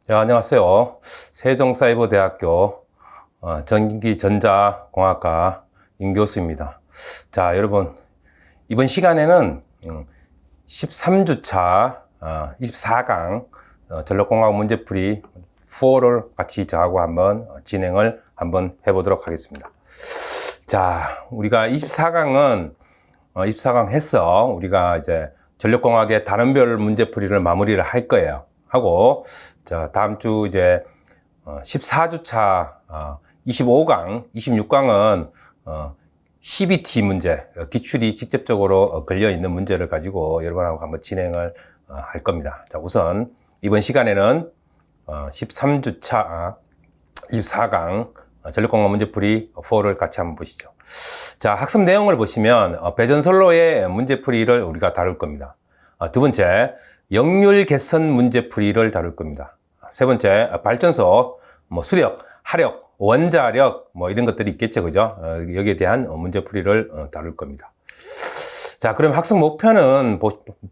네, 안녕하세요. 세종사이버대학교 전기전자공학과 임교수입니다. 자, 여러분, 이번 시간에는 13주차 24강 전력공학 문제풀이 4를 같이 저하고 한번 진행을 한번 해보도록 하겠습니다. 자, 우리가 24강은 24강 해서 우리가 이제 전력공학의 다른 별 문제풀이를 마무리를 할 거예요. 하고, 자, 다음 주 이제 14주차 25강, 26강은 CBT 문제, 기출이 직접적으로 걸려 있는 문제를 가지고 여러분하고 한번 진행을 할 겁니다. 자, 우선 이번 시간에는 13주차 24강 전력공학 문제풀이 4를 같이 한번 보시죠. 자, 학습 내용을 보시면 배전선로의 문제풀이를 우리가 다룰 겁니다. 두 번째, 역률 개선 문제풀이를 다룰 겁니다. 세 번째, 발전소, 수력, 하력, 원자력, 이런 것들이 있겠죠. 그죠? 여기에 대한 문제풀이를 다룰 겁니다. 자, 그럼 학습 목표는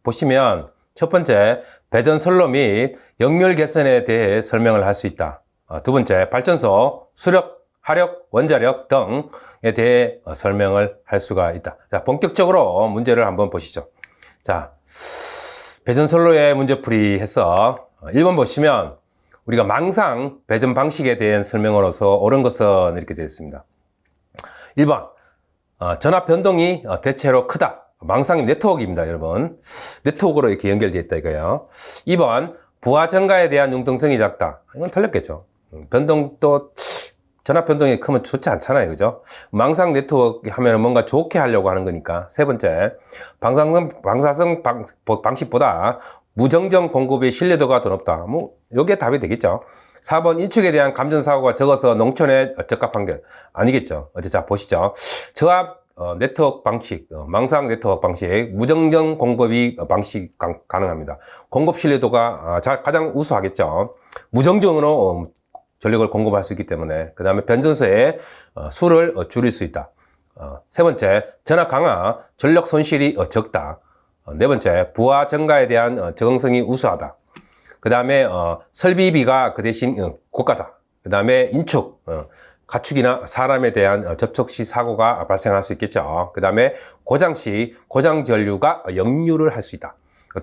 보시면 첫 번째, 배전선로 및 역률 개선에 대해 설명을 할 수 있다. 두 번째, 발전소, 수력, 하력, 원자력 등에 대해 설명을 할 수가 있다. 자, 본격적으로 문제를 한번 보시죠. 자, 배전선로의 문제풀이 해서 1번 보시면 우리가 망상 배전 방식에 대한 설명으로서 옳은 것은 이렇게 되어 있습니다. 1번 전압 변동이 대체로 크다. 망상이 네트워크입니다, 여러분. 네트워크로 이렇게 연결되어 있다 이거예요. 2번 부하 증가에 대한 융통성이 작다. 이건 틀렸겠죠. 변동도 전압 변동이 크면 좋지 않잖아요. 그죠? 망상 네트워크 하면 뭔가 좋게 하려고 하는 거니까. 세 번째, 방사성 방식보다 무정정 공급의 신뢰도가 더 높다. 여기에 답이 되겠죠. 4번, 인축에 대한 감전사고가 적어서 농촌에 적합한 게 아니겠죠. 자, 보시죠. 저압 네트워크 방식, 망상 네트워크 방식, 무정정 공급이 방식 가능합니다. 공급 신뢰도가 가장 우수하겠죠. 무정정으로 전력을 공급할 수 있기 때문에. 그 다음에 변전소의 수를 줄일 수 있다. 세 번째, 전압 강화, 전력 손실이 적다. 네 번째, 부하 증가에 대한 적응성이 우수하다. 그 다음에 설비비가 그 대신 고가다. 그 다음에 인축, 가축이나 사람에 대한 접촉 시 사고가 발생할 수 있겠죠. 그 다음에 고장 시 고장 전류가 역류를 할 수 있다.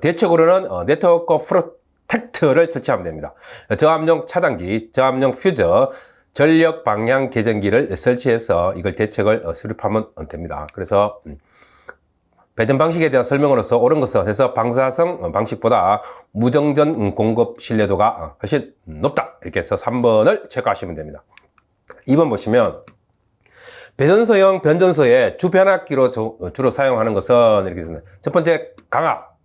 대책으로는 네트워크 프로텍터를 설치하면 됩니다. 저압용 차단기, 저압용 퓨저, 전력 방향 개전기를 설치해서 이걸 대책을 수립하면 됩니다. 그래서 배전 방식에 대한 설명으로서 옳은 것은 해서 방사성 방식보다 무정전 공급 신뢰도가 훨씬 높다. 이렇게 해서 3번을 체크하시면 됩니다. 2번 보시면 배전소형 변전소의 주변압기로 주로 사용하는 것은 이렇게 있습니다. 첫 번째, 강압.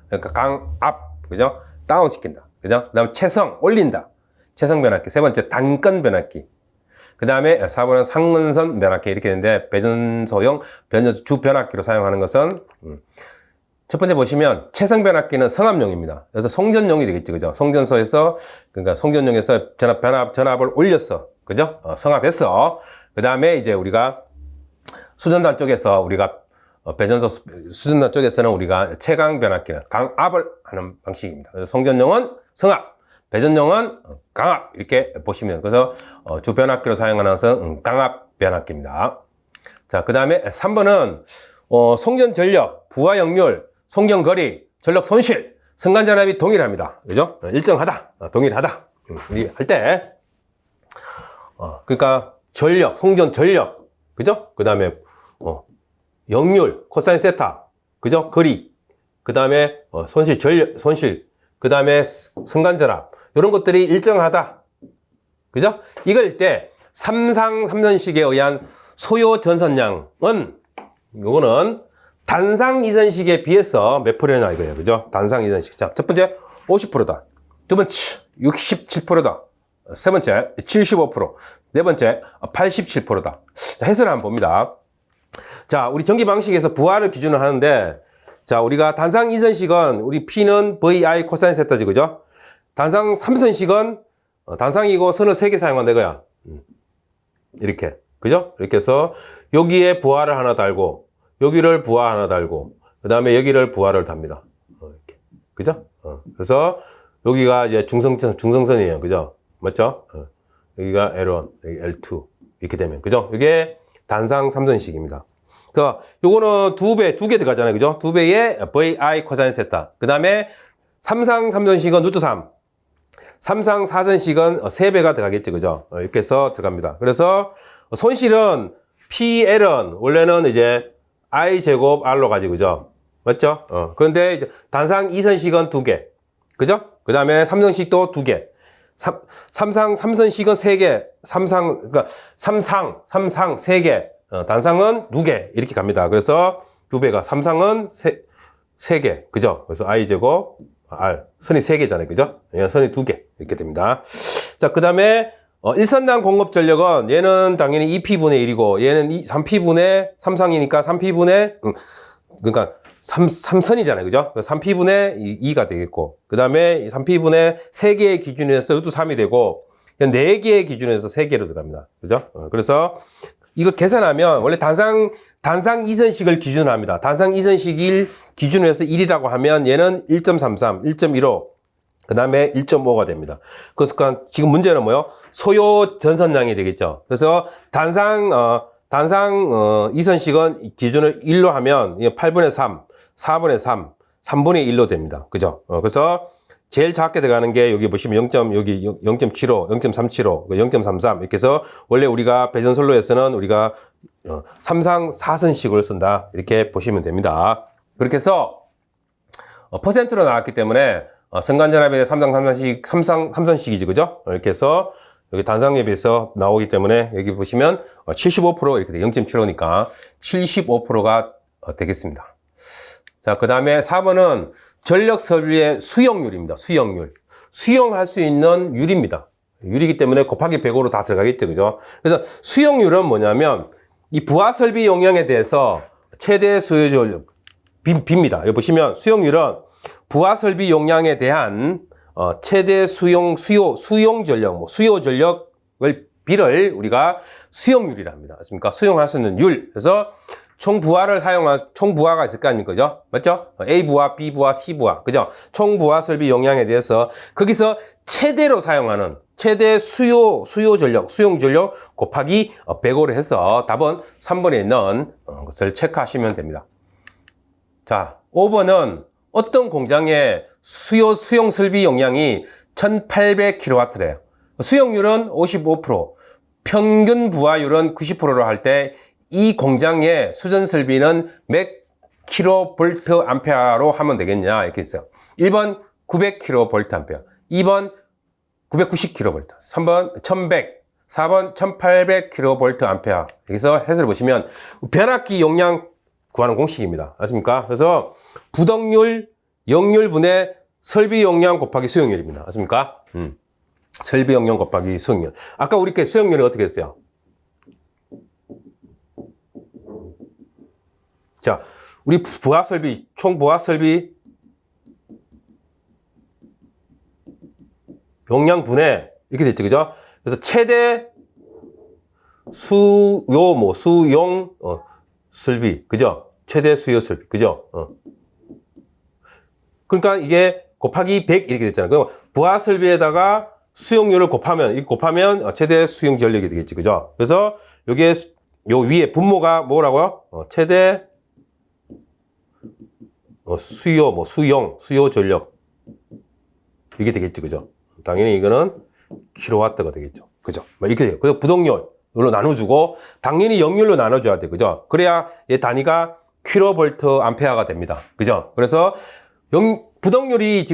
그러니까 강압. 그죠? 다운 시킨다. 그죠? 그 다음 체성, 올린다. 체성 변압기. 세 번째, 단건 변압기. 그 다음에 4번은 상근선 변압기. 이렇게 되는데, 배전소형 변전소 주 변압기로 사용하는 것은, 첫 번째 보시면, 체성 변압기는 성압용입니다. 그래서 송전용이 되겠죠. 그죠? 송전소에서, 그러니까 송전용에서 전압을 올렸어. 그죠? 성압했어. 그 다음에 이제 우리가 수전단 쪽에서 우리가 배전소 수전단 쪽에서는 우리가 체강 변압기는 강압을 하는 방식입니다. 그래서 송전용은 성압, 배전용은 강압 이렇게 보시면 그래서 주 변압기로 사용하는 것은 강압 변압기입니다. 자, 그 다음에 3번은 송전 전력, 부하 역률, 송전 거리, 전력 손실, 성간 전압이 동일합니다. 그죠? 일정하다, 동일하다. 우리 할 때 그러니까 전력, 송전 전력, 그죠? 그 다음에 역률, 코사인 세타, 그죠? 거리, 그 다음에 손실, 전력, 손실, 그 다음에 성간전압, 이런 것들이 일정하다. 그죠? 이걸 때 3상3전식에 의한 소요 전선량은, 요거는 단상 이전식에 비해서 몇 프로냐 이거예요. 그죠? 단상 이전식. 자, 첫 번째 50%다. 두 번째 67%다. 세 번째 75%. 네 번째 87%다. 자, 해설을 한번 봅니다. 자, 우리 전기 방식에서 부하를 기준으로 하는데, 자, 우리가 단상 2선식은 우리 P는 VI 코사인 세타지, 그죠? 단상 3선식은 단상이고 선을 3개 사용한다 이거야. 이렇게. 그죠? 이렇게 해서 여기에 부하를 하나 달고, 여기를 부하 하나 달고, 그 다음에 여기를 부하를 답니다. 이렇게. 그죠? 그래서 여기가 이제 중성선이에요. 그죠? 맞죠? 여기가 L1, 여기 L2. 이렇게 되면. 그죠? 이게 단상 삼선식입니다. 요거는 두 개 들어가잖아요. 그죠? 두 배의 VI 코사인 세타. 그 다음에 삼상 삼선식은 루트 3. 삼상 사선식은 세 배가 들어가겠죠. 그죠? 이렇게 해서 들어갑니다. 그래서 손실은 PL은 원래는 이제 I 제곱 R로 가지고, 그죠? 맞죠? 그런데 이제 단상 2선식은 2개. 그죠? 그 다음에 삼선식도 2개. 삼상 3선식은 3개. 그러니까 삼상 3개. 단상은 2개. 이렇게 갑니다. 그래서 2배가, 삼상은 3개. 그죠? 그래서 I 제곱 R. 선이 3개잖아요. 그죠? 선이 2개. 이렇게 됩니다. 자, 그 다음에 일선당 공급 전력은 얘는 당연히 2P분의 1이고 얘는 3P분의 3상이니까 3P분의 그러니까 3선이잖아요. 그죠? 3P분의 2가 되겠고 그 다음에 3P분의 3개의 기준에서 루트 3이 되고 4개의 기준에서 3개로 들어갑니다. 그죠? 그래서 이거 계산하면 원래 단상 2선식을 기준으로 합니다. 단상 2선식 기준으로 해서 1이라고 하면 얘는 1.33, 1.15 그 다음에 1.5가 됩니다. 그래서 지금 문제는 뭐요? 소요 전선량이 되겠죠. 그래서 단상 2선식은 기준을 1로 하면 8분의 3, 4분의 3, 3분의 1로 됩니다. 그죠? 그래서 제일 작게 들어가는 게 여기 보시면 0.75, 0.375, 0.33 이렇게 해서 원래 우리가 배전선로에서는 우리가 삼상 4선식을 쓴다. 이렇게 보시면 됩니다. 그렇게 해서 퍼센트로 나왔기 때문에 선간전압의 삼상 3선식이지, 그죠? 이렇게 해서 여기 단상에 비해서 나오기 때문에 여기 보시면 75% 이렇게 돼. 0.75니까 75%가 되겠습니다. 자, 그 다음에 4번은 전력 설비의 수용률입니다. 수용률. 수용할 수 있는 율입니다. 율이기 때문에 곱하기 100으로 다 들어가겠죠, 그죠? 그래서 수용률은 뭐냐면 이 부하 설비 용량에 대해서 최대 수요 전력 B입니다. 여기 보시면 수용률은 부하 설비 용량에 대한 최대 수용 전력, 수요 전력을 B를 우리가 수용률이라 합니다. 맞습니까? 수용할 수 있는 율. 그래서 총 부하가 있을 거 아닙니까? 그죠? 맞죠? A 부하, B 부하, C 부하. 그죠? 총 부하 설비 용량에 대해서 거기서 최대로 사용하는 최대 수용 전력 곱하기 100으로 해서 답은 3번에 있는 것을 체크하시면 됩니다. 자, 5번은 어떤 공장의 수용 설비 용량이 1800kW래요. 수용률은 55%, 평균 부하율은 90%로 할 때 이 공장의 수전 설비는 몇 kVA로 하면 되겠냐 이렇게 있어요. 1번 900kVA, 2번 990kV, 3번 1100, 4번 1800kVA. 여기서 해설을 보시면 변압기 용량 구하는 공식입니다. 아십니까? 그래서 부덕률, 역률분의 설비 용량 곱하기 수용률입니다. 아십니까? 설비 용량 곱하기 수용률. 아까 우리 수용률이 어떻게 했어요? 자, 우리 부하 설비, 총 부하 설비 용량분의 이렇게 됐죠, 그죠? 그래서 최대 수용 설비, 그죠? 최대 수요 설비, 그죠? 그러니까 이게 곱하기 100 이렇게 됐잖아요. 그럼 부하 설비에다가 수용률을 곱하면 최대 수용 전력이 되겠지, 그죠? 그래서 여기에 요 위에 분모가 뭐라고요? 최대 수요 전력 이게 되겠지, 그죠? 당연히 이거는 킬로와트가 되겠죠, 그죠? 이렇게 돼요. 그래서 부동률로 나눠주고 당연히 역률로 나눠줘야 돼, 그죠? 그래야 얘 단위가 킬로볼트 암페어가 됩니다, 그죠? 그래서 부동률이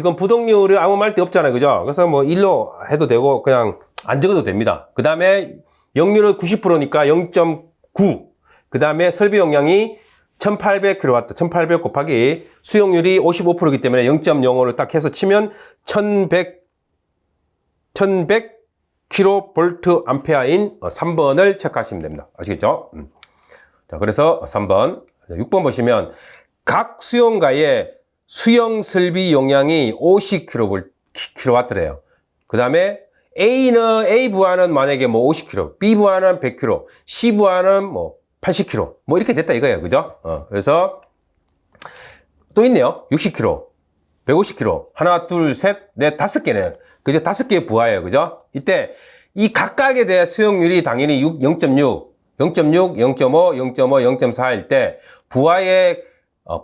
아무 말데 없잖아요, 그죠? 그래서 뭐 1로 해도 되고 그냥 안 적어도 됩니다. 그 다음에 역률은 90%니까 0.9. 그 다음에 설비 용량이 1800kW, 1800 곱하기 수용률이 55%이기 때문에 0.05를 딱 해서 치면 1100 kVA인 3번을 체크하시면 됩니다. 아시겠죠? 자, 그래서 3번, 6번 보시면 각 수용가의 수용 설비 용량이 50kW래요. 그 다음에 A 부하는 만약에 뭐 50kW, B 부하는 100kW, C 부하는 뭐 80kg. 뭐 이렇게 됐다 이거예요. 그죠? 그래서 또 있네요. 60kg. 150kg. 하나, 둘, 셋, 넷, 5개네. 그죠? 5개의 부하예요. 그죠? 이때 이 각각에 대한 수용률이 당연히 0.6, 0.6, 0.5, 0.5, 0.4일 때 부하의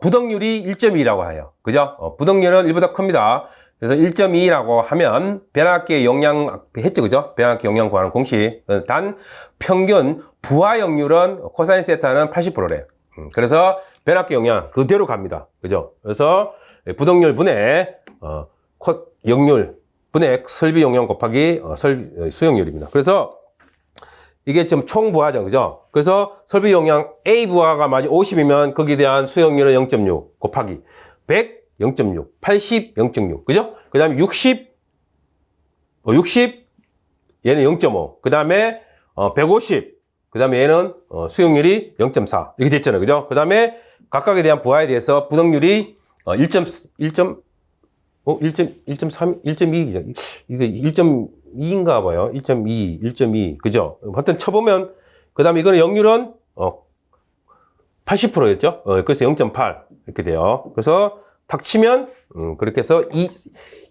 부덕률이 1.2라고 해요. 그죠? 부덕률은 1보다 큽니다. 그래서 1.2라고 하면 변압기의 용량 했죠. 그죠? 변압기 용량 구하는 공식. 단 평균 부하역률은 코사인 세타는 80%래요. 그래서 변압기 용량 그대로 갑니다. 그죠? 그래서 부덕률 분의 역률 분의 설비 용량 곱하기 수용률입니다. 그래서 이게 좀 총부하죠. 그죠? 그래서 설비 용량 A 부하가 만약 50이면 거기에 대한 수용률은 0.6 곱하기 100 0.6, 80 0.6. 그죠? 그다음에 60 얘는 0.5. 그다음에 150. 그다음에 얘는 수용률이 0.4. 이렇게 됐잖아요. 그죠? 그다음에 각각에 대한 부하에 대해서 부덕률이 1.3, 1.2죠. 이거 1.2인가 봐요. 1.2. 그죠? 하여튼 쳐보면, 그 다음에 이거는 역률은, 80%였죠? 그래서 0.8. 이렇게 돼요. 그래서 탁 치면, 그렇게 해서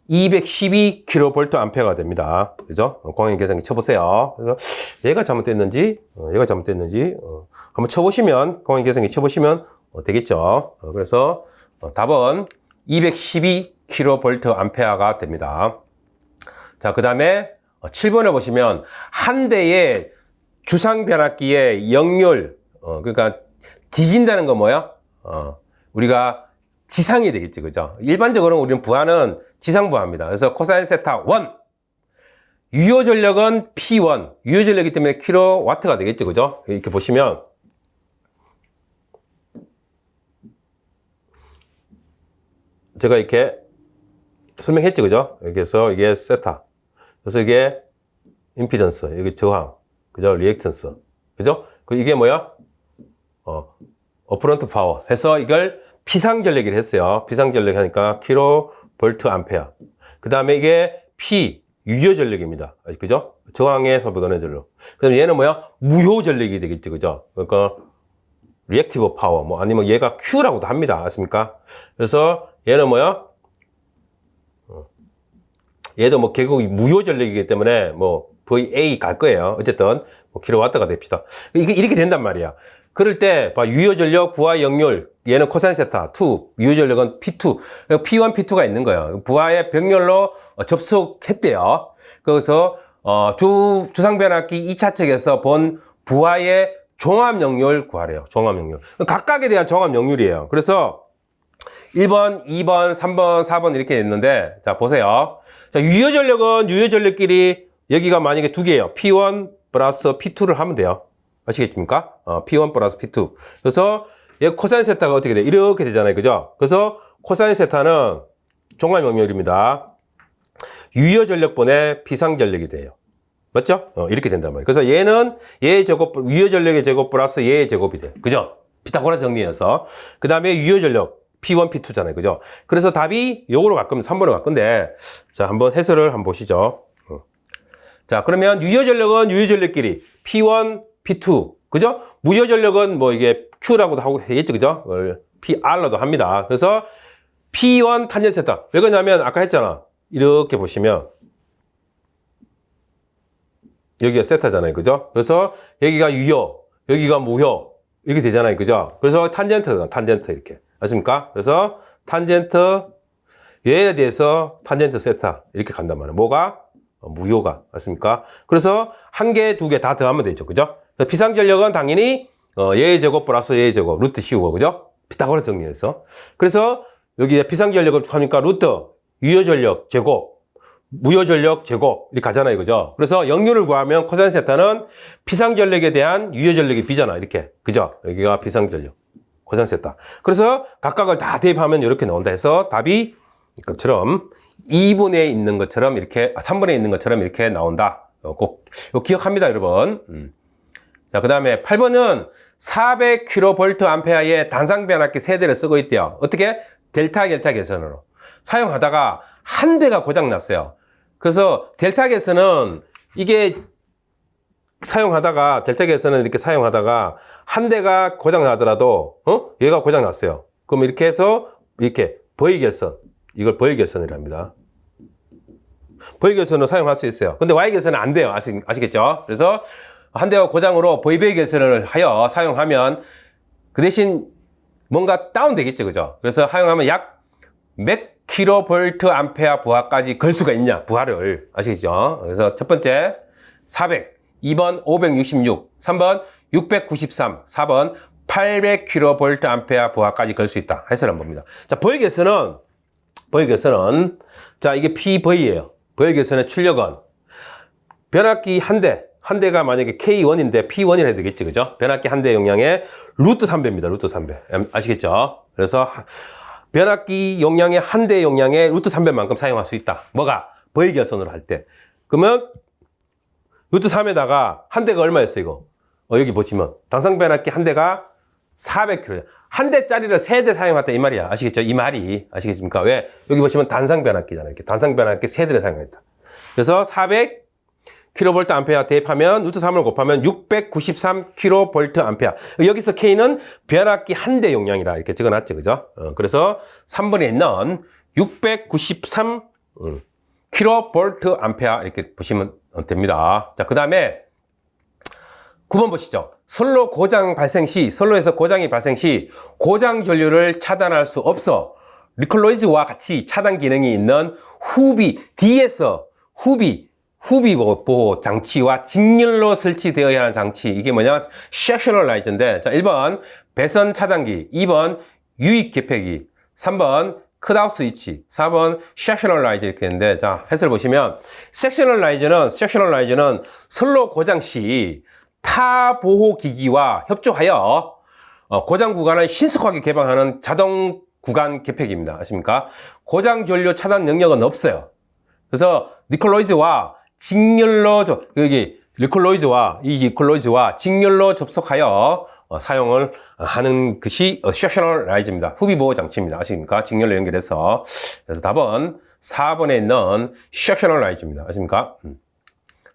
212kVA 됩니다. 그죠? 공행 계산기 쳐보세요. 그래서 얘가 잘못됐는지, 한번 쳐보시면, 공행 계산기 쳐보시면 되겠죠? 그래서 답은 212kVA가 됩니다. 자, 그 다음에 7번에 보시면 한 대의 주상 변압기의 역률, 그러니까 뒤진다는 건 뭐야? 우리가 지상이 되겠지, 그죠? 일반적으로 우리는 부하는 지상 부하입니다. 그래서 코사인 세타 1, 유효 전력은 P1, 유효 전력이기 때문에 킬로와트가 되겠죠, 그죠? 이렇게 보시면 제가 이렇게 설명했죠, 그죠? 여기서 이게 세타. 그래서 이게 임피던스, 여기 저항, 그죠? 리액턴스, 그죠? 이게 뭐야? 어프런트 파워 해서 이걸 피상전력이라 했어요. 피상전력 하니까 킬로볼트 암페어. 그 다음에 이게 P, 유효 전력입니다. 그죠? 저항에서 걷어낸 전력. 그 다음에 얘는 뭐야? 무효 전력이 되겠죠, 그죠? 그러니까 리액티브 파워, 뭐 아니면 얘가 Q라고도 합니다. 아십니까? 그래서 얘는 뭐야? 얘도 뭐 결국 무효 전력이기 때문에 뭐 VA 갈 거예요. 어쨌든 뭐 킬로와트가 됩시다. 이렇게 된단 말이야. 그럴 때 봐, 유효 전력 부하 역률 얘는 코사인 세타 2, 유효 전력은 P2, P1, P2가 있는 거예요. 부하의 병렬로 접속했대요. 그래서 주상 변압기 2차 측에서 본 부하의 종합 역률 구하래요. 종합 역률. 각각에 대한 종합 역률이에요. 그래서 1번, 2번, 3번, 4번 이렇게 있는데, 자, 보세요. 자, 유효 전력은 유효 전력끼리 여기가 만약에 두 개예요. P1 플러스 P2를 하면 돼요. 아시겠습니까? P1 플러스 P2. 그래서 얘 코사인 세타가 어떻게 돼? 이렇게 되잖아요. 그죠? 그래서 코사인 세타는 종합 역률입니다. 유효 전력분의 비상 전력이 돼요. 맞죠? 이렇게 된단 말이에요. 그래서 얘는 얘의 제곱, 유효 전력의 제곱 플러스 얘의 제곱이 돼요. 그죠? 피타고라 정리해서. 그 다음에 유효 전력. P1, P2잖아요. 그죠? 그래서 답이 요거로 갈 겁니다. 3번으로 갈 건데, 자, 한번 해설을 한번 보시죠. 자, 그러면 유효 전력은 유효 전력끼리 P1, P2. 그죠? 무효 전력은 뭐 이게 Q라고도 하고 했죠. 그죠? PR로도 합니다. 그래서 P1 탄젠트 세타. 왜 그러냐면 아까 했잖아. 이렇게 보시면 여기가 세타잖아요. 그죠? 그래서 여기가 유효, 여기가 무효. 이렇게 되잖아요. 그죠? 그래서 탄젠트다. 탄젠트 이렇게. 아십니까? 그래서 탄젠트 얘에 대해서 탄젠트 세타 이렇게 간단 말이에요. 뭐가? 무효가. 맞습니까? 그래서 한 개, 두 개 다 더하면 되죠. 그죠? 비상전력은 당연히 얘의 제곱 플러스 얘의 제곱 루트 씌우고 그죠? 피타고라 정리해서. 그래서 여기에 비상전력을 하니까 루트 유효전력 제곱 무효전력 제곱 이렇게 가잖아요. 그죠? 그래서 역률을 구하면 코사인 세타는 비상전력에 대한 유효전력이 B잖아. 이렇게. 그죠? 여기가 비상전력. 코사인 세타. 그래서 각각을 다 대입하면 이렇게 나온다 해서 답이 이것처럼 2분에 있는 것처럼 이렇게 3분에 있는 것처럼 이렇게 나온다. 꼭 기억합니다, 여러분. 자, 그 다음에 8번은 400kVA의 단상 변압기 세대를 쓰고 있대요. 어떻게? 델타 계선으로 사용하다가 한 대가 고장 났어요. 그래서 델타 계선은 이게 사용하다가 델타 계선은 이렇게 사용하다가 한 대가 고장 나더라도 얘가 고장 났어요. 그럼 이렇게 해서 이렇게 V 계선 이걸 V결선이랍니다. V결선으로 사용할 수 있어요. 근데 Y결선은 안 돼요. 아시겠죠? 그래서 한 대가 고장으로 VBA결선을 하여 사용하면 그 대신 뭔가 다운되겠죠. 그죠? 그래서 사용하면 약 몇 킬로볼트 암페어 부하까지 걸 수가 있냐? 부하를. 아시겠죠? 그래서 첫 번째 400, 2번 566, 3번 693, 4번 800 킬로볼트 암페어 부하까지 걸 수 있다. 해설을 한번 봅니다. 자, V결선은 자, 이게 PV예요. V결선의 출력은 변압기 한 대가 만약에 K1인데 P1이라 해도 되겠지, 그죠? 변압기 한 대 용량의 루트 3배입니다. 루트 3배. 아시겠죠? 그래서 변압기 용량의 한 대 용량의 루트 3배만큼 사용할 수 있다. 뭐가? V결선으로 할 때. 그러면 루트 3에다가 한 대가 얼마였어, 이거? 여기 보시면 당상 변압기 한 대가 400kg. 한 대짜리를 세 대 사용했다 이 말이야. 아시겠죠? 이 말이. 아시겠습니까? 왜? 여기 보시면 단상 변압기잖아요. 이렇게 단상 변압기 세 대를 사용했다. 그래서 400 킬로볼트 암페어 대입하면 루트 3을 곱하면 693 킬로볼트 암페어. 여기서 K는 변압기 한 대 용량이라 이렇게 적어놨죠, 그죠? 그래서 3번에 있는 693 킬로볼트 암페어 이렇게 보시면 됩니다. 자, 그 다음에 9번 보시죠. 선로 선로에서 고장이 발생 시 고장 전류를 차단할 수 없어 리콜로이즈와 같이 차단 기능이 있는 후비 보호 장치와 직렬로 설치되어야 하는 장치. 이게 뭐냐? 섹셔널 라이즈인데, 자, 1번 배선 차단기, 2번 유입 개폐기, 3번 컷아웃 스위치, 4번 섹셔널 라이즈 이렇게 되는데, 자, 해설 보시면 섹셔널 라이즈는 선로 고장 시 타 보호 기기와 협조하여 고장 구간을 신속하게 개방하는 자동 구간 개폐기입니다. 아십니까? 고장 전류 차단 능력은 없어요. 그래서 리콜로이즈와 리콜로이즈와 직렬로 접속하여 사용을 하는 것이 섹셔널 라이즈입니다. 후비 보호 장치입니다. 아십니까? 직렬로 연결해서. 그래서 답은 4번에 있는 섹셔널 라이즈입니다. 아십니까?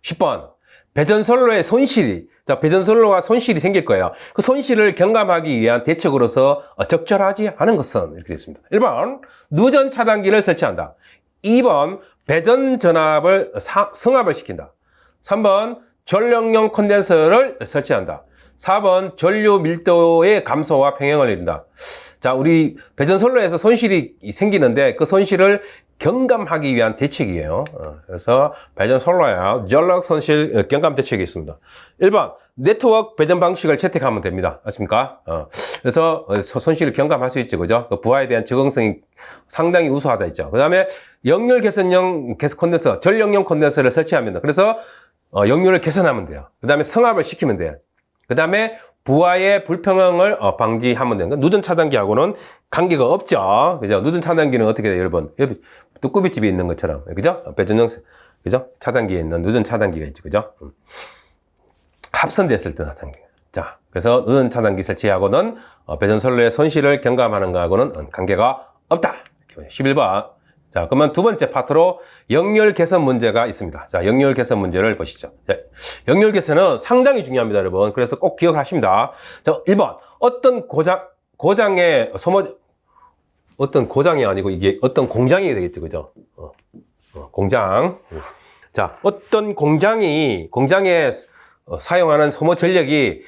10번. 배전선로의 손실이, 자, 배전선로가 손실이 생길 거예요. 그 손실을 경감하기 위한 대책으로서 적절하지 않은 것은 이렇게 되어 있습니다. 1번, 누전 차단기를 설치한다. 2번, 배전 전압을 성압을 시킨다. 3번, 전력용 콘덴서를 설치한다. 4번, 전류 밀도의 감소와 평형을 이룬다. 자, 우리 배전선로에서 손실이 생기는데 그 손실을 경감하기 위한 대책이에요. 그래서 배전선로에 전력 손실 경감 대책이 있습니다. 1번, 네트워크 배전 방식을 채택하면 됩니다. 아십니까? 그래서 손실을 경감할 수 있죠. 그죠? 그 부하에 대한 적응성이 상당히 우수하다 있죠. 그 다음에 역률 개선용 콘덴서, 전력용 콘덴서를 설치합니다. 그래서 역률을 개선하면 돼요. 그 다음에 성압을 시키면 돼요. 그 다음에 부하의 불평형을 방지하면 되는 거. 누전 차단기하고는 관계가 없죠. 그죠? 누전 차단기는 어떻게 돼요, 여러분? 여기 뚜꾸비집에 있는 것처럼. 그죠? 배전용, 그죠? 차단기에 있는 누전 차단기가 있죠. 그죠? 합선됐을 때 나타나는 거예요. 자, 그래서 누전 차단기 설치하고는 배전선로의 손실을 경감하는 것하고는 관계가 없다. 11번. 자, 그러면 두 번째 파트로 역열 개선 문제가 있습니다. 자, 역열 개선 문제를 보시죠. 자, 역열 개선은 상당히 중요합니다, 여러분. 그래서 꼭 기억하십니다. 자, 1번. 어떤 고장이 아니고 이게 어떤 공장이 되겠죠, 그죠? 공장. 자, 어떤 공장에 사용하는 소모 전력이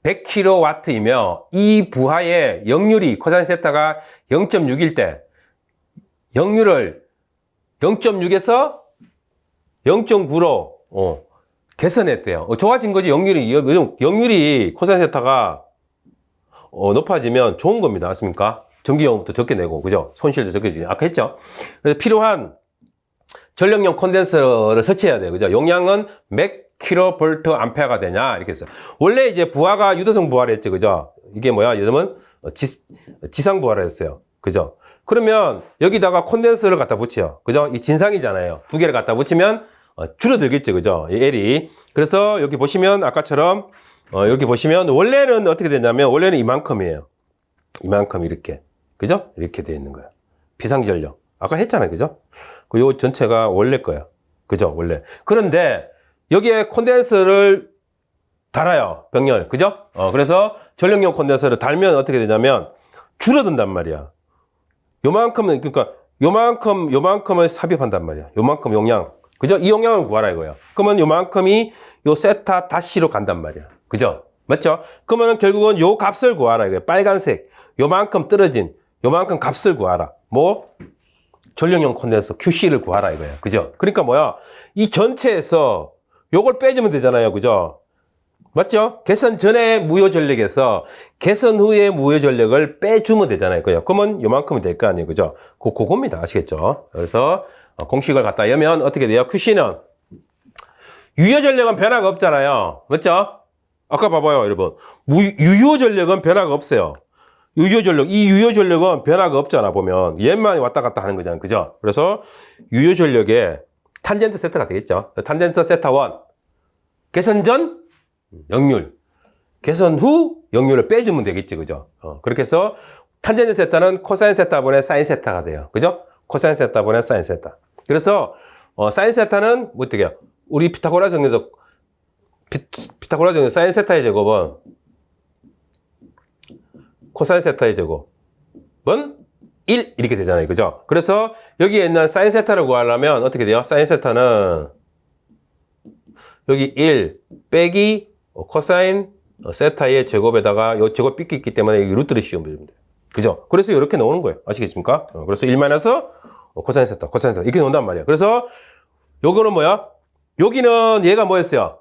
100kW이며 이 부하의 역률이 코산 세타가 0.6일 때 역률을 0.6에서 0.9로 개선했대요. 좋아진 거지. 역률이 코산 세타가 높아지면 좋은 겁니다. 맞습니까? 전기요금도 적게 내고, 그죠? 손실도 적게 주죠. 아까 했죠? 그래서 필요한 전력용 콘덴서를 설치해야 돼요. 그죠? 용량은 몇 킬로볼트 암페어가 되냐? 이렇게 했어요. 원래 이제 부하가 유도성 부하를 했죠. 그죠? 이게 뭐야? 요즘은 지상 부하를 했어요. 그죠? 그러면 여기다가 콘덴서를 갖다 붙여. 그죠? 이 진상이잖아요. 두 개를 갖다 붙이면 줄어들겠죠. 그죠? 이 L이. 그래서 여기 보시면 아까처럼 여기 보시면 원래는 어떻게 되냐면 원래는 이만큼이에요. 이만큼 이렇게. 그죠? 이렇게 되어 있는 거예요. 비상전력. 아까 했잖아요. 그죠? 요 전체가 원래 거예요. 그죠? 원래. 그런데 여기에 콘덴서를 달아요. 병렬. 그죠? 그래서 전력용 콘덴서를 달면 어떻게 되냐면 줄어든단 말이야. 요만큼은, 그러니까 요만큼을 삽입한단 말이야. 요만큼 용량. 그죠? 이 용량을 구하라 이거야. 그러면 요만큼이 요 세타 다시로 간단 말이야. 그죠? 맞죠? 그러면 결국은 요 값을 구하라 이거야. 빨간색. 요만큼 떨어진 요만큼 값을 구하라. 뭐? 전력용 콘덴서 QC를 구하라 이거야. 그죠? 그러니까 뭐야? 이 전체에서 요걸 빼주면 되잖아요. 그죠? 맞죠? 개선 전에 무효 전력에서 개선 후에 무효 전력을 빼주면 되잖아요. 그죠? 그러면 요만큼이 될 거 아니에요. 그죠? 그겁니다. 아시겠죠? 그래서 공식을 갖다 여면 어떻게 돼요? QC는 유효 전력은 변화가 없잖아요. 맞죠? 아까 봐봐요, 여러분. 유효 전력은 변화가 없어요. 유효 전력, 이 유효 전력은 변화가 없잖아, 보면. 얘만 왔다 갔다 하는 거잖아요. 그죠? 그래서 유효 전력의 탄젠트 세타가 되겠죠. 탄젠트 세타 1. 개선 전, 역률. 개선 후, 역률을 빼주면 되겠지. 그죠? 그렇게 해서 탄젠트 세타는 코사인 세타분의 사인 세타가 돼요. 그죠? 코사인 세타분의 사인 세타. 그래서, 사인 세타는, 뭐 어떻게 해요? 우리 피타고라 정리에서, 피타고라 정리 사인 세타의 제곱은 코사인 세타의 제곱은 1 이렇게 되잖아요. 그죠? 그래서 여기에 있는 사인 세타를 구하려면 어떻게 돼요? 사인 세타는 여기 1 빼기 코사인 세타의 제곱에다가 요 제곱 삐끼 있기 때문에 여기 루트를 씌우면 됩니다. 그죠? 그래서 이렇게 나오는 거예요. 아시겠습니까? 그래서 1 마이너스 코사인 세타 이렇게 나온단 말이에요. 그래서 요거는 뭐야? 여기는 얘가 뭐였어요?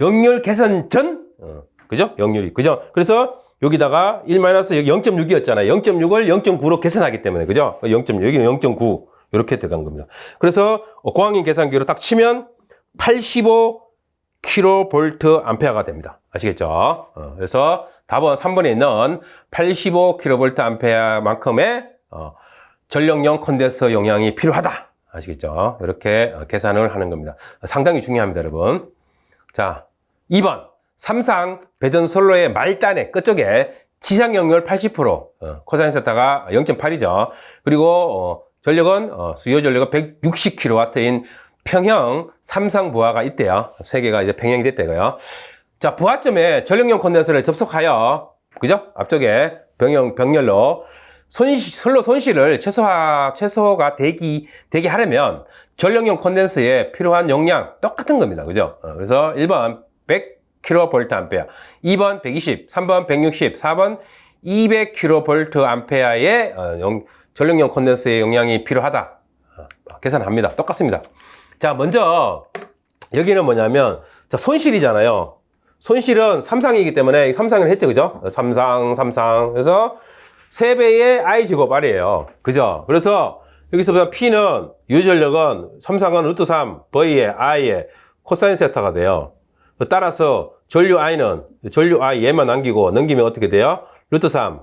역률 개선 전? 그죠? 역률이. 그죠? 그래서 여기다가 1 마이너스 0.6이었잖아요. 0.6을 0.9로 계산하기 때문에. 그죠? 0.6, 여기는 0.9. 이렇게 들어간 겁니다. 그래서 공학용 계산기로 딱 치면 85kV 암페어가 됩니다. 아시겠죠? 그래서 답은 3번에 있는 85kV 암페어만큼의 전력용 콘덴서 용량이 필요하다. 아시겠죠? 이렇게 계산을 하는 겁니다. 상당히 중요합니다, 여러분. 자, 2번. 삼상 배전솔로의 말단의 끝쪽에 지상 역률 80%, 코사인 세타가 0.8이죠. 그리고 전력은 수요 전력은 160kW인 평형 삼상 부하가 있대요. 세 개가 이제 평형이 됐대요. 자, 부하점에 전력용 콘덴서를 접속하여, 그죠? 앞쪽에 병렬로 선로 손실을 최소화가 되게 하려면 전력용 콘덴서에 필요한 용량 똑같은 겁니다. 그죠? 그래서 1번 100kVA, 2번 120, 3번 160, 4번 200kVA의 전력용 콘덴서의 용량이 필요하다. 계산합니다. 똑같습니다. 자, 먼저 여기는 뭐냐면 자, 손실이잖아요. 손실은 삼상이기 때문에 삼상을 했죠. 그죠? 삼상. 그래서 3배의 i제곱 R이에요. 그죠? 그래서 여기서 보면 P는 유전력은 삼상은 루트 3, V의 I의 코사인 세타가 돼요. 따라서 전류 I 얘만 넘기면 어떻게 돼요? 루트 3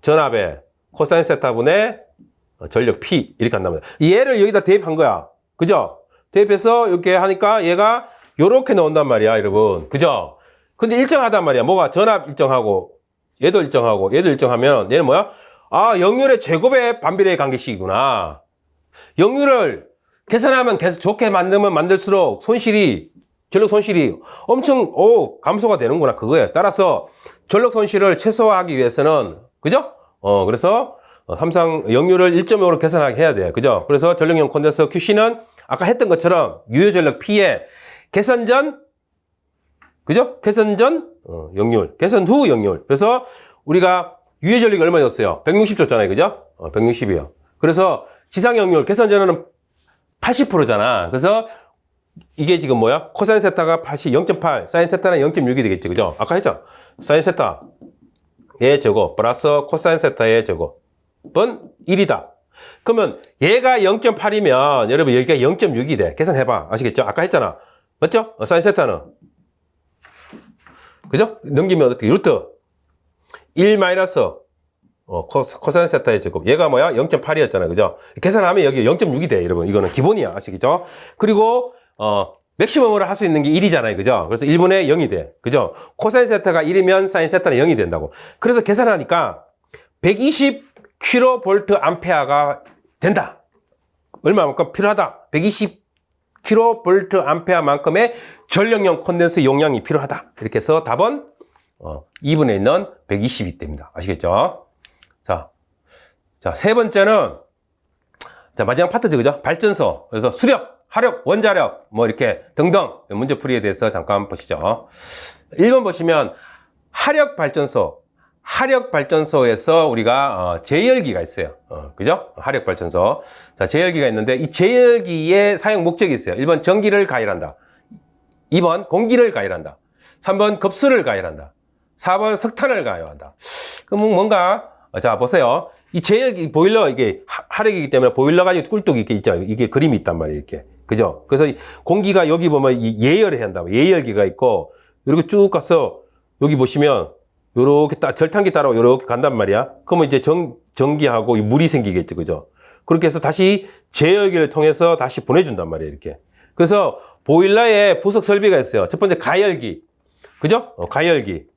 전압의 코사인 세타분의 전력 P 이렇게 한답니다. 얘를 여기다 대입한 거야. 그죠? 대입해서 이렇게 하니까 얘가 요렇게 나온단 말이야, 여러분. 그죠? 근데 일정하단 말이야. 뭐가? 전압 일정하고 얘도 일정하면 얘는 뭐야? 아, 역률의 제곱의 반비례 관계식이구나. 역률을 계산하면 계속 좋게 만들면 만들수록 전력 손실이 엄청 감소가 되는구나. 그거예요. 따라서 전력 손실을 최소화하기 위해서는 그죠? 그래서 삼상 역률을 1.5로 계산하게 해야 돼요. 그죠? 그래서 전력용 콘덴서 QC는 아까 했던 것처럼 유효 전력 P의 개선 전 그죠? 개선 전 역률, 개선 후 역률. 그래서 우리가 유효 전력이 얼마 줬어요? 160 줬잖아요. 그죠? 160이요. 그래서 지상 역률, 개선 전은 80%잖아. 그래서 이게 지금 뭐야? 코사인 세타가 0.8, 사인 세타는 0.6이 되겠지. 그죠? 아까 했죠? 사인 세타의 제곱 플러스 코사인 세타의 제곱은 1이다. 그러면 얘가 0.8이면 여러분 여기가 0.6이 돼. 계산해봐. 아시겠죠? 아까 했잖아. 맞죠? 사인 세타는. 그죠? 넘기면 어떻게? 루트 1 마이너스 코사인 세타의 제곱. 얘가 뭐야? 0.8이었잖아요. 그죠? 계산하면 여기 0.6이 돼. 여러분 이거는 기본이야. 아시겠죠? 그리고 맥시멈으로 할 수 있는 게 1이잖아요. 그죠? 그래서 1분의 0이 돼. 그죠? 코사인 세타가 1이면 사인 세타는 0이 된다고. 그래서 계산하니까 120kVA가 된다. 얼마만큼 필요하다. 120kVA만큼의 전력용 콘덴서 용량이 필요하다. 이렇게 해서 답은 2분에 있는 120이 됩니다. 아시겠죠? 자, 세 번째는 자, 마지막 파트죠, 그죠? 발전소. 그래서 수력, 화력, 원자력, 뭐 이렇게 등등 문제풀이에 대해서 잠깐 보시죠. 1번 보시면 화력 발전소에서 우리가 제열기가 있어요. 그죠? 화력 발전소. 자, 제열기가 있는데 이 제열기의 사용 목적이 있어요. 1번 전기를 가열한다. 2번 공기를 가열한다. 3번 급수를 가열한다. 4번 석탄을 가열한다. 그럼 뭔가 자, 보세요. 이 제열기 보일러 이게 화력이기 때문에 보일러 가지고 꿀뚝 이렇게 있죠. 이게 그림이 있단 말이에요. 이렇게. 그죠? 그래서 이 공기가 여기 보면 이 예열을 한다. 예열기가 있고 이렇게 쭉 가서 여기 보시면 요렇게 절탄기 따라 요렇게 간단 말이야. 그러면 이제 전기하고 이 물이 생기겠죠. 그죠? 그렇게 해서 다시 제열기를 통해서 다시 보내준단 말이에요. 이렇게. 그래서 보일러에 부속 설비가 있어요. 첫 번째 가열기. 그죠? 가열기.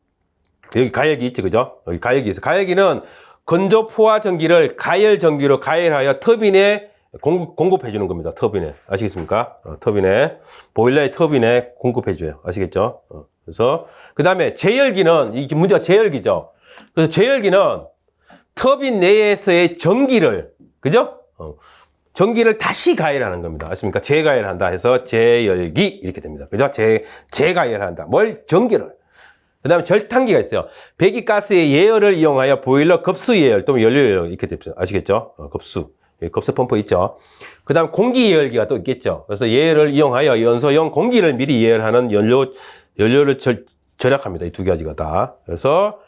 여기 가열기 있죠. 그죠? 여기 가열기 있어요. 가열기는 건조 포화 전기를 가열 전기로 가열하여 터빈에 공급해 주는 겁니다. 터빈에. 아시겠습니까? 터빈에. 보일러의 터빈에 공급해 줘요. 아시겠죠? 그래서 그 다음에 제열기는 이게 문제가 제열기죠. 그래서 제열기는 터빈 내에서의 전기를 그죠? 전기를 다시 가열하는 겁니다. 아십니까? 재가열한다 해서 제열기 이렇게 됩니다. 그죠? 재가열한다. 뭘? 전기를. 그 다음에 절탄기가 있어요. 배기가스의 예열을 이용하여 보일러 급수 예열 또는 연료 예열 이렇게 됩니다. 아시겠죠? 급수. 급수 펌프 있죠. 그 다음 공기 예열기가 또 있겠죠. 그래서 예열을 이용하여 연소용 공기를 미리 예열하는 연료를 절약합니다. 이 두 가지가 다. 그래서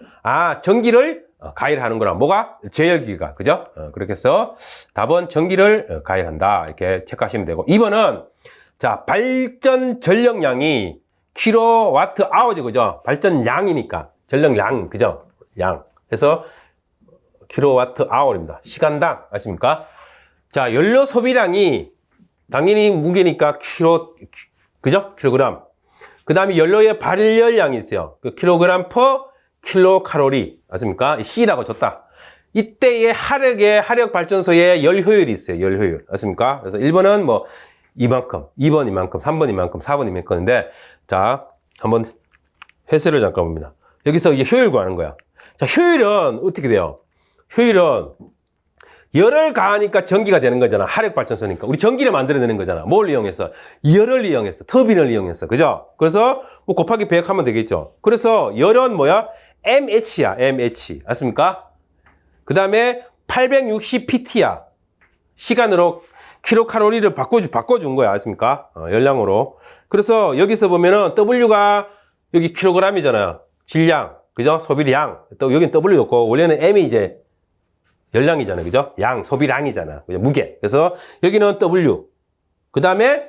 전기를 가열하는 거랑 뭐가? 제열기가. 그죠? 그렇게 해서 답은 전기를 가열한다. 이렇게 체크하시면 되고 2번은 자, 발전 전력량이 킬로와트 아워죠. 그죠? 발전량이니까 전력량. 그죠? 양. 그래서 킬로와트 아워입니다. 시간당. 아십니까? 자, 연료 소비량이 당연히 무게니까 그죠? 킬로그램. 그 다음에 연료의 발열량이 있어요. 그 킬로그램 퍼 킬로칼로리. 아십니까? C라고 줬다. 이때의 화력 발전소의 열 효율이 있어요. 열 효율. 아십니까? 그래서 1번은 뭐 이만큼, 2번 이만큼, 3번 이만큼, 4번 이만큼인데 자, 한번 해설을 잠깐 봅니다. 여기서 이제 효율 구하는 거야. 자, 효율은 어떻게 돼요? 효율은 열을 가하니까 전기가 되는 거잖아. 화력 발전소니까. 우리 전기를 만들어내는 거잖아. 뭘 이용해서? 열을 이용해서. 터빈을 이용해서. 그죠? 그래서 뭐 곱하기 100 하면 되겠죠. 그래서 열은 뭐야? mH야. mH. 아십니까? 그 다음에 860pt야. 시간으로 킬로칼로리를 바꿔준 거야. 아십니까? 열량으로. 그래서 여기서 보면은 W가 여기 킬로그램이잖아요. 질량. 그죠? 소비량. 또 여긴 W였고, 원래는 M이 이제 열량이잖아요. 그죠? 양, 소비량이잖아. 그죠? 무게. 그래서 여기는 W. 그 다음에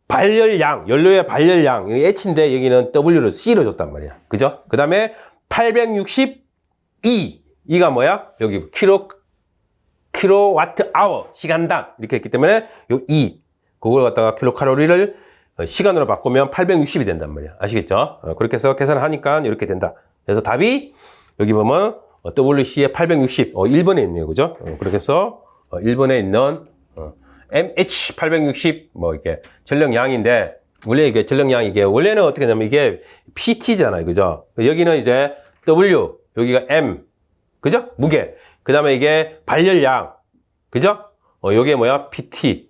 발열량, 연료의 발열량. 여기 H인데 여기는 W로 C로 줬단 말이야. 그죠? 그 다음에 862. 이가 뭐야? 여기 킬로와트 아워. 시간당. 이렇게 했기 때문에 요 E. 그걸 갖다가 킬로칼로리를 시간으로 바꾸면 860이 된단 말이야. 아시겠죠? 그렇게 해서 계산하니까 이렇게 된다. 그래서 답이 여기 보면 WC의 860, 1번에 있네요. 그죠? 그렇게 해서 1번에 있는 MH860 뭐 이게 전력량인데 원래 이게 전력량이 이게 원래는 어떻게 되냐면 이게 PT잖아요. 그죠? 여기는 이제 W, 여기가 M. 그죠? 무게. 그다음에 이게 발열량. 그죠? 요게 뭐야? PT.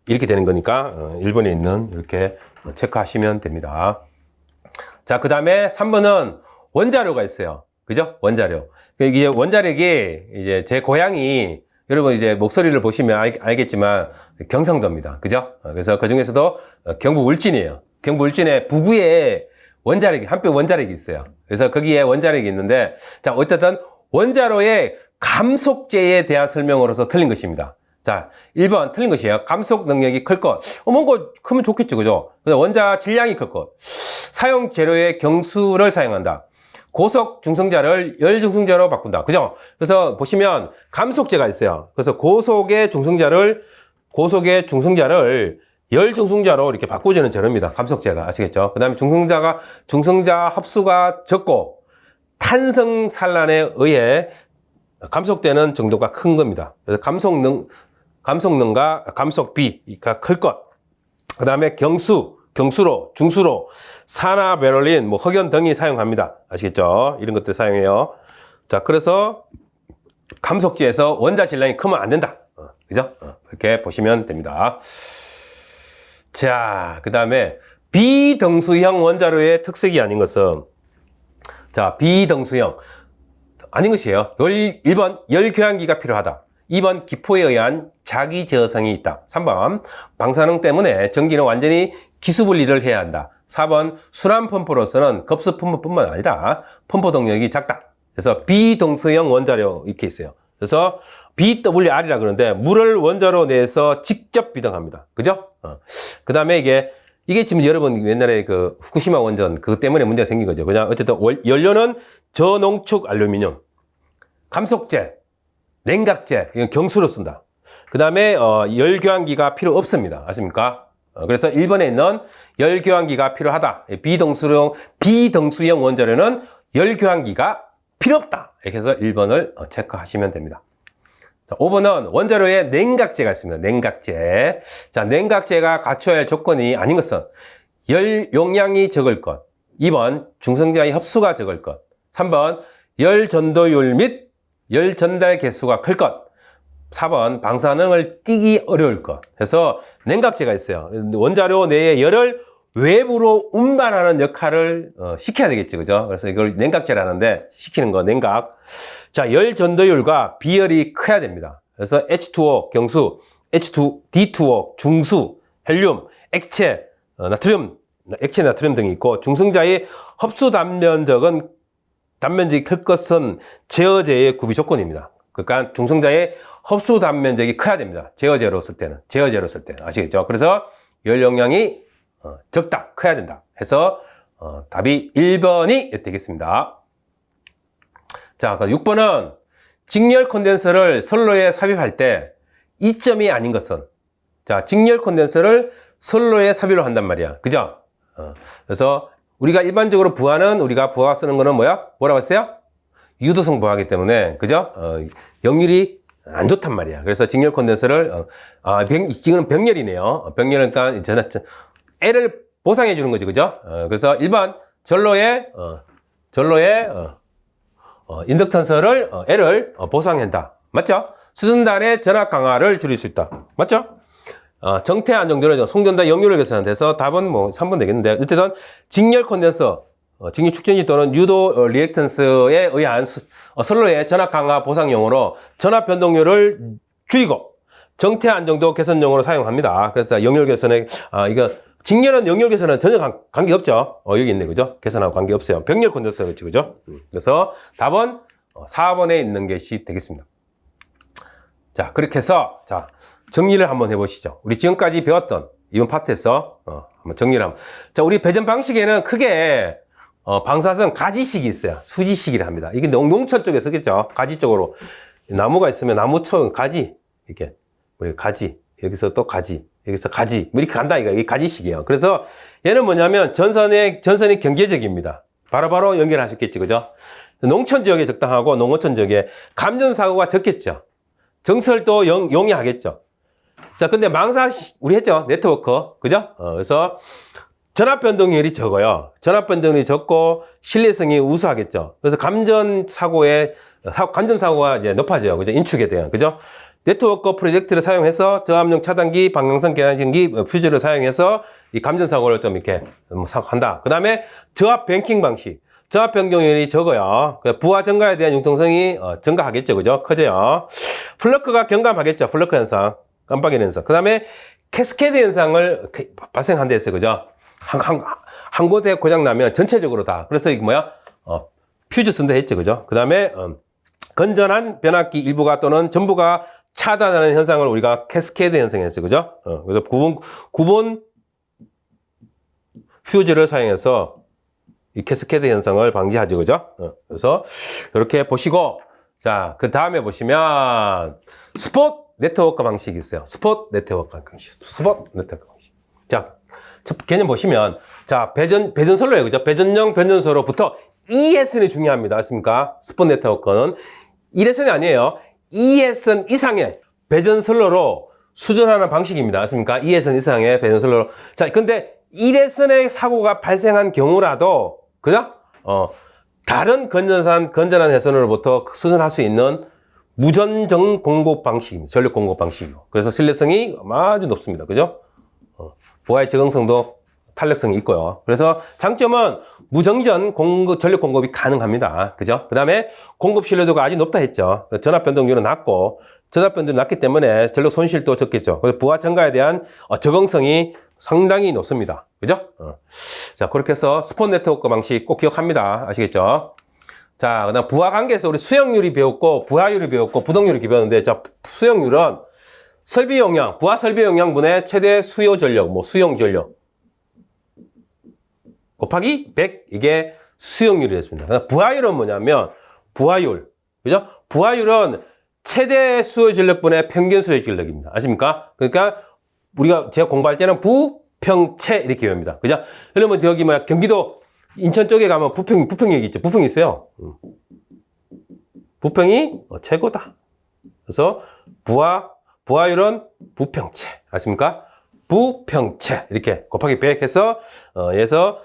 이렇게 되는 거니까 1번에 있는 이렇게 체크하시면 됩니다. 자, 그다음에 3번은 원자료가 있어요. 그죠? 원자료. 이게 원자력이 이제 제 고향이 여러분 이제 목소리를 보시면 알겠지만 경상도입니다. 그죠? 그래서 그 중에서도 경북 울진이에요. 경북 울진의 부구에 원자력이 한뼘 원자력이 있어요. 그래서 거기에 원자력이 있는데 자, 어쨌든 원자로의 감속제에 대한 설명으로서 틀린 것입니다. 자, 1번 틀린 것이에요. 감속 능력이 클 것. 뭔가 크면 좋겠죠. 그죠? 원자 질량이 클 것. 사용 재료의 경수를 사용한다. 고속 중성자를 열 중성자로 바꾼다. 그죠? 그래서 보시면 감속제가 있어요. 그래서 고속의 중성자를 열 중성자로 이렇게 바꿔주는 재료입니다. 감속제가. 아시겠죠? 그 다음에 중성자 흡수가 적고 탄성 산란에 의해 감속되는 정도가 큰 겁니다. 그래서 감속능과 감속비가 클 것. 그 다음에 경수로, 중수로, 산화 베롤린, 뭐 흑연 등이 사용합니다. 아시겠죠? 이런 것들 사용해요. 자, 그래서 감속지에서 원자 질량이 크면 안 된다. 그죠? 그렇게 보시면 됩니다. 자, 그 다음에 비등수형 원자로의 특색이 아닌 것은, 자, 비등수형 아닌 것이에요. 1번 열교환기가 필요하다. 2번 기포에 의한 자기 제어성이 있다. 3번 방사능 때문에 전기는 완전히 기수분리를 해야 한다. 4번 순환 펌프로서는 급수 펌프뿐만 아니라 펌프 동력이 작다. 그래서 비등수형 원자로 이렇게 있어요. 그래서 BWR이라 그러는데 물을 원자로 내서 직접 비등합니다. 그죠? 그 다음에 이게 지금 여러분 옛날에 그 후쿠시마 원전 그것 때문에 문제가 생긴 거죠. 그냥 어쨌든 연료는 저농축 알루미늄, 감속제, 냉각제, 이건 경수로 쓴다. 그 다음에 열교환기가 필요 없습니다. 아십니까? 그래서 1번에 있는 열교환기가 필요하다. 비등수형 원자로는 열교환기가 필요 없다. 이렇게 해서 1번을 체크하시면 됩니다. 자, 5번은 원자로에 냉각제가 있습니다. 냉각제. 자, 냉각제가 갖춰야 할 조건이 아닌 것은 열 용량이 적을 것. 2번 중성자의 흡수가 적을 것. 3번 열 전도율 및 열 전달 개수가 클 것. 4번 방사능을 띠기 어려울 것. 그래서 냉각제가 있어요. 원자로 내에 열을 외부로 운반하는 역할을 시켜야 되겠죠. 그죠? 그래서 이걸 냉각제라는데 시키는 거 냉각. 자, 열 전도율과 비열이 커야 됩니다. 그래서 H2O 경수, D2O 중수, 헬륨, 액체, 나트륨, 액체 나트륨 등이 있고 중성자의 흡수 단면적이 클 것은 제어제의 구비 조건입니다. 그러니까 중성자의 흡수 단면적이 커야 됩니다. 제어제로 쓸 때는. 아시겠죠? 그래서 열 용량이 적다, 커야 된다. 해서 답이 1번이 되겠습니다. 자, 6번은 직렬 콘덴서를 선로에 삽입할 때 이점이 아닌 것은, 자, 직렬 콘덴서를 선로에 삽입을 한단 말이야. 그죠? 그래서 우리가 일반적으로 부하는 우리가 부하가 쓰는 거는 뭐라고 했어요? 유도성 부하이기 때문에, 그죠? 역률이 안 좋단 말이야. 그래서 직렬 콘덴서를, 지금 병렬이네요. 병렬이니까 L을 보상해 주는 거지, 그죠? 그래서 1번 전로에 인덕턴서를 L을 보상한다. 맞죠? 수전단의 전압 강화를 줄일 수 있다. 맞죠? 정태 안정도를 송전단 역률을 계산해서 답은 3번 되겠는데 어쨌든 직렬 콘덴서, 직렬 축전지 또는 유도 리액턴스에 의한 선로의 전압 강화 보상용으로 전압 변동률을 줄이고 정태 안정도 개선용으로 사용합니다. 그래서 역률 개선에 직렬은 역률 개선은 전혀 관계 없죠. 여기 있네, 그죠? 개선하고 관계 없어요. 병렬 콘덴서 그렇지, 그죠? 그래서 답은 4번에 있는 것이 되겠습니다. 자, 그렇게 해서 자 정리를 한번 해보시죠. 우리 지금까지 배웠던 이번 파트에서 한번 정리를 한번. 자, 우리 배전 방식에는 크게 방사선 가지식이 있어요. 수지식이라 합니다. 이게 농철 쪽에 쓰겠죠. 가지 쪽으로 나무가 있으면 나무처럼 가지 이렇게 우리 가지 여기서 또 가지. 여기서 가지, 이렇게 간다, 이게 가지식이에요. 그래서 얘는 뭐냐면 전선이 경제적입니다. 바로바로 연결하셨겠지, 그죠? 농촌 지역에 적당하고 농어촌 지역에 감전사고가 적겠죠. 정설도 용이하겠죠. 자, 근데 우리 했죠? 네트워크, 그죠? 그래서 전압 변동률이 적어요. 전압 변동률이 적고 신뢰성이 우수하겠죠. 그래서 감전사고가 이제 높아져요. 그죠? 인축에 대한, 그죠? 네트워크 프로젝트를 사용해서 저압용 차단기, 방향성 계량전기, 퓨즈를 사용해서 이 감전사고를 좀 이렇게 한다. 그 다음에 저압 뱅킹 방식. 저압 변경률이 적어요. 부하 증가에 대한 융통성이 증가하겠죠. 그죠? 커져요. 플러크가 경감하겠죠. 플러크 현상. 깜빡이 현상. 그 다음에 캐스케이드 현상을 발생한다 했어요. 그죠? 한 곳에 고장나면 전체적으로 다. 그래서 이게 퓨즈 쓴다 했죠. 그죠? 그 다음에 건전한 변압기 일부가 또는 전부가 차단하는 현상을 우리가 캐스케이드 현상이라고 했어요. 그죠? 그래서 구분 퓨즈를 사용해서 이 캐스케이드 현상을 방지하죠. 그죠? 그래서 이렇게 보시고, 자, 그 다음에 보시면 스폿 네트워크 방식이 있어요. 스폿 네트워크 방식. 자, 개념 보시면, 자, 배전 선로예요. 그죠? 배전용 변전소로부터 2S는 중요합니다. 아십니까? 스폿 네트워크는 1S는 아니에요. 2S 이상의 배전 선로로 수전하는 방식입니다. 아십니까? 2S 이상의 배전 선로로. 자, 근데 1S의 사고가 발생한 경우라도, 그죠? 다른 건전한 해선으로부터 수전할 수 있는 무전정 공급 방식입니다. 전력 공급 방식이고. 그래서 신뢰성이 아주 높습니다. 그죠? 부하의 적응성도 탄력성이 있고요. 그래서 장점은 무정전 전력 공급이 가능합니다. 그죠? 그 다음에 공급 신뢰도가 아주 높다 했죠. 전압 변동률은 낮고, 전압 변동이 낮기 때문에 전력 손실도 적겠죠. 그래서 부하 증가에 대한 적응성이 상당히 높습니다. 그죠? 자, 그렇게 해서 스폰 네트워크 방식 꼭 기억합니다. 아시겠죠? 자, 그 다음 부하 관계에서 우리 수용률이 배웠고, 부하율이 배웠고, 부동률이 배웠는데, 자, 수용률은 설비 용량, 부하 설비 용량분의 최대 수요 전력, 뭐 수용 전력 곱하기 100, 이게 수용률이 됐습니다. 부하율은 뭐냐면, 부하율, 그죠? 부하율은 최대 수요 전력분의 평균 수요 전력입니다. 아십니까? 그러니까 우리가 제가 공부할 때는 부평채 이렇게 외웁니다. 그죠? 여러분 저기 뭐야 경기도 인천 쪽에 가면 부평역이 있죠. 부평이 있어요. 부평이 최고다. 그래서 부하율은 부평채. 아십니까? 부평채 이렇게 곱하기 100 해서 여기서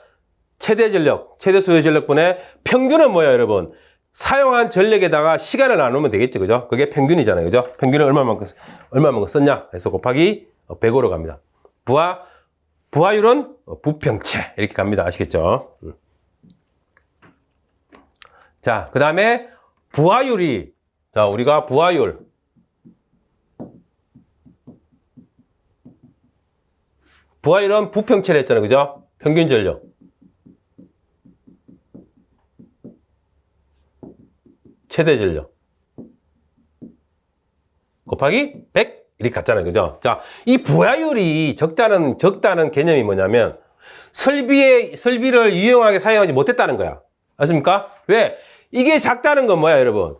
최대 전력, 최대 수요 전력분의 평균은 뭐야, 여러분? 사용한 전력에다가 시간을 나누면 되겠죠, 그죠? 그게 평균이잖아요, 그죠? 평균을 얼마만큼 썼냐? 해서 곱하기 100으로 갑니다. 부하율은 부평채 이렇게 갑니다. 아시겠죠? 자, 그 다음에 부하율이, 자, 우리가 부하율은 부평채를 했잖아요, 그죠? 평균 전력. 최대 전력 곱하기 100 이렇게 갔잖아요. 그죠? 자, 이 부하율이 적다는 개념이 뭐냐면 설비를 유용하게 사용하지 못했다는 거야. 아십니까? 왜? 이게 작다는 건 뭐야, 여러분?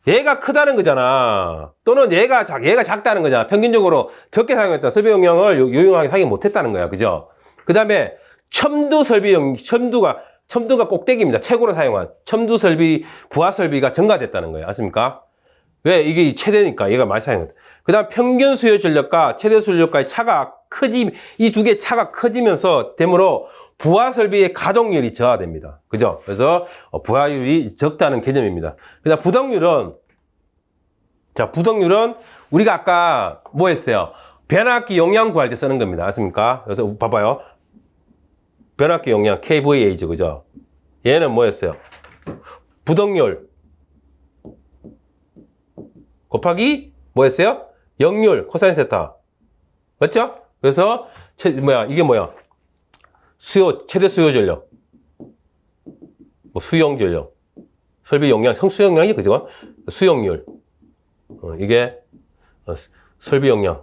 얘가 크다는 거잖아. 또는 얘가 작다는 거잖아. 평균적으로 적게 사용했던 설비 용량을 유용하게 사용 못했다는 거야. 그죠? 그 다음에 첨두가 꼭대기입니다. 최고로 사용한 부하 설비가 증가됐다는 거예요. 아십니까? 왜? 이게 최대니까 얘가 많이 사용했다. 그 다음 평균 수요 전력과 최대 수요 전력과의 차가 이 두 개의 차가 커지면서 되므로 부하 설비의 가동률이 저하됩니다. 그죠? 그래서 부하율이 적다는 개념입니다. 그 다음 부동률은 우리가 아까 뭐 했어요? 변압기 용량 구할 때 쓰는 겁니다. 아십니까? 그래서 봐봐요. 변압기 용량 kVA죠, 그죠? 얘는 뭐였어요? 부동률 곱하기 뭐였어요? 역률 코사인 세타, 맞죠? 그래서 이게 뭐야? 최대 수요 전력, 뭐 수용 전력, 설비 용량, 수용량이 그죠? 수용률, 이게 설비 용량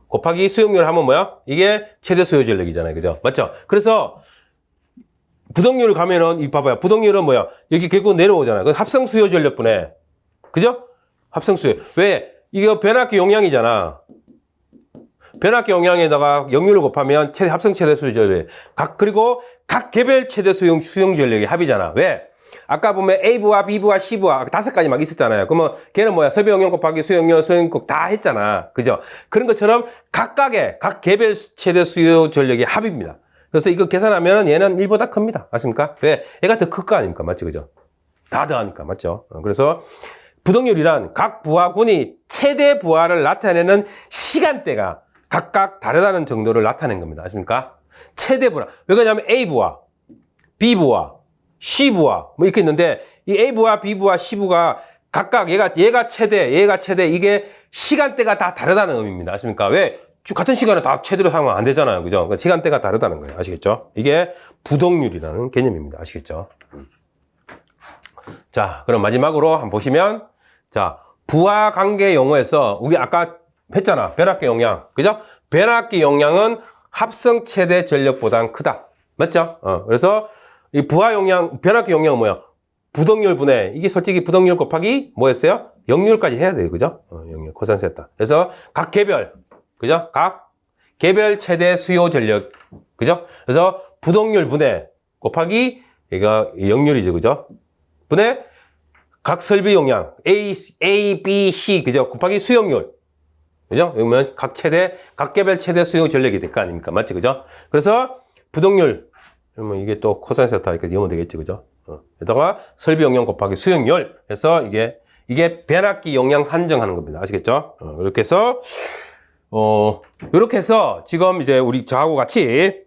곱하기 수용률 하면 뭐야? 이게 최대 수요 전력이잖아요. 그죠? 맞죠? 그래서 부동률을 가면은 봐봐요. 부동률은 뭐야? 여기 결국 내려오잖아요. 그 합성 수요 전력분에, 그죠? 합성 수요. 왜? 이거 변압기 용량이잖아. 변압기 용량에다가 역률을 곱하면 합성 최대 수요 전력. 그리고 각 개별 최대 수용 전력의 합이잖아. 왜? 아까 보면 A부하, B부하, C부하 5가지 막 있었잖아요. 그러면 걔는 뭐야? 설비 용량 곱하기 수용량, 수용국 다 했잖아. 그죠? 그런 것처럼 각 개별 최대 수요 전력의 합입니다. 그래서 이거 계산하면 얘는 1보다 큽니다. 아십니까? 왜? 얘가 더 클 거 아닙니까? 맞죠? 그죠? 다 더하니까. 맞죠? 그래서 부동률이란 각 부하군이 최대 부하를 나타내는 시간대가 각각 다르다는 정도를 나타낸 겁니다. 아십니까? 최대 부하. 왜 그러냐면 A부하, B부하, C부하 뭐 이렇게 있는데 이 A부하, B부하, C부가 각각 얘가 최대 이게 시간대가 다 다르다는 의미입니다. 아십니까? 왜? 같은 시간에 다 최대로 사용하면 안 되잖아요. 그죠? 그러니까 시간대가 다르다는 거예요. 아시겠죠? 이게 부동률이라는 개념입니다. 아시겠죠? 자, 그럼 마지막으로 한번 보시면, 자, 부하 관계 용어에서 우리 아까 했잖아. 변압기 용량. 그죠? 변압기 용량은 합성 최대 전력보단 크다. 맞죠? 그래서 이 변압기 용량은 뭐야? 부동률 분해. 이게 솔직히 부동률 곱하기 뭐였어요? 역률까지 해야 돼요. 그죠? 역률, 코사인 세타. 그래서 각 개별. 그죠? 각 개별 최대 수요 전력. 그죠? 그래서 부동률 분해 곱하기 얘가 역률이죠. 그죠? 분해 각 설비 용량 A, B, C 그죠? 곱하기 수용률. 그죠? 그러면 각 개별 최대 수요 전력이 될 거 아닙니까? 맞지? 그죠? 그래서 부동률 그러면 이게 또 코사인 세타 이렇게 이으면 되겠지, 그죠? 여기다가 설비 용량 곱하기 수용열 해서 이게 변압기 용량 산정하는 겁니다. 아시겠죠? 이렇게 해서, 이렇게 해서 지금 이제 우리 저하고 같이,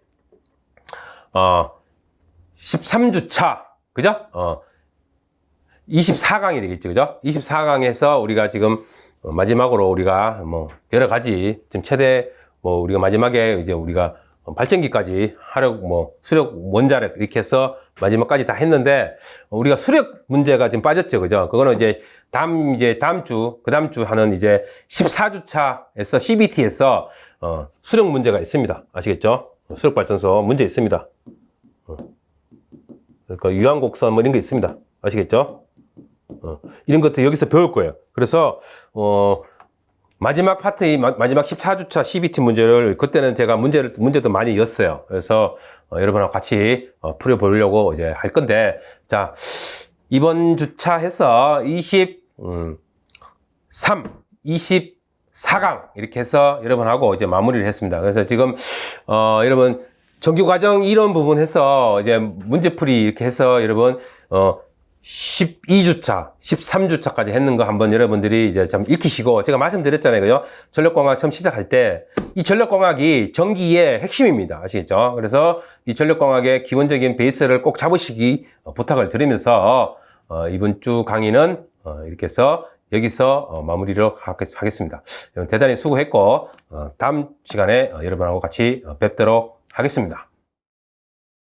13주차, 그죠? 24강이 되겠죠, 그죠? 24강에서 우리가 지금 마지막으로 우리가 뭐 여러 가지 지금 최대 우리가 마지막에 이제 우리가 발전기까지 하력 수력 원자력 이렇게 해서 마지막까지 다 했는데 우리가 수력 문제가 지금 빠졌죠, 그죠? 그거는 이제 다음 주 그 다음 주 하는 이제 14주차에서 CBT에서 수력 문제가 있습니다. 아시겠죠? 수력 발전소 문제 있습니다. 그러니까 유한곡선 이런 게 있습니다. 아시겠죠? 이런 것도 여기서 배울 거예요. 그래서 마지막 파트, 마지막 14주차 CBT 문제를, 그때는 제가 문제도 많이 였어요. 그래서, 여러분하고 같이, 풀어보려고 이제 할 건데, 자, 이번 주차 해서 24강, 이렇게 해서 여러분하고 이제 마무리를 했습니다. 그래서 지금, 여러분, 정규과정 이론 부분 해서 이제 문제풀이 이렇게 해서 여러분, 12주차, 13주차까지 했는 거 한번 여러분들이 이제 좀 익히시고, 제가 말씀드렸잖아요. 그죠? 전력공학 처음 시작할 때, 이 전력공학이 전기의 핵심입니다. 아시겠죠? 그래서 이 전력공학의 기본적인 베이스를 꼭 잡으시기 부탁을 드리면서, 이번 주 강의는 이렇게 해서 여기서 마무리를 하겠습니다. 대단히 수고했고, 다음 시간에 여러분하고 같이 뵙도록 하겠습니다.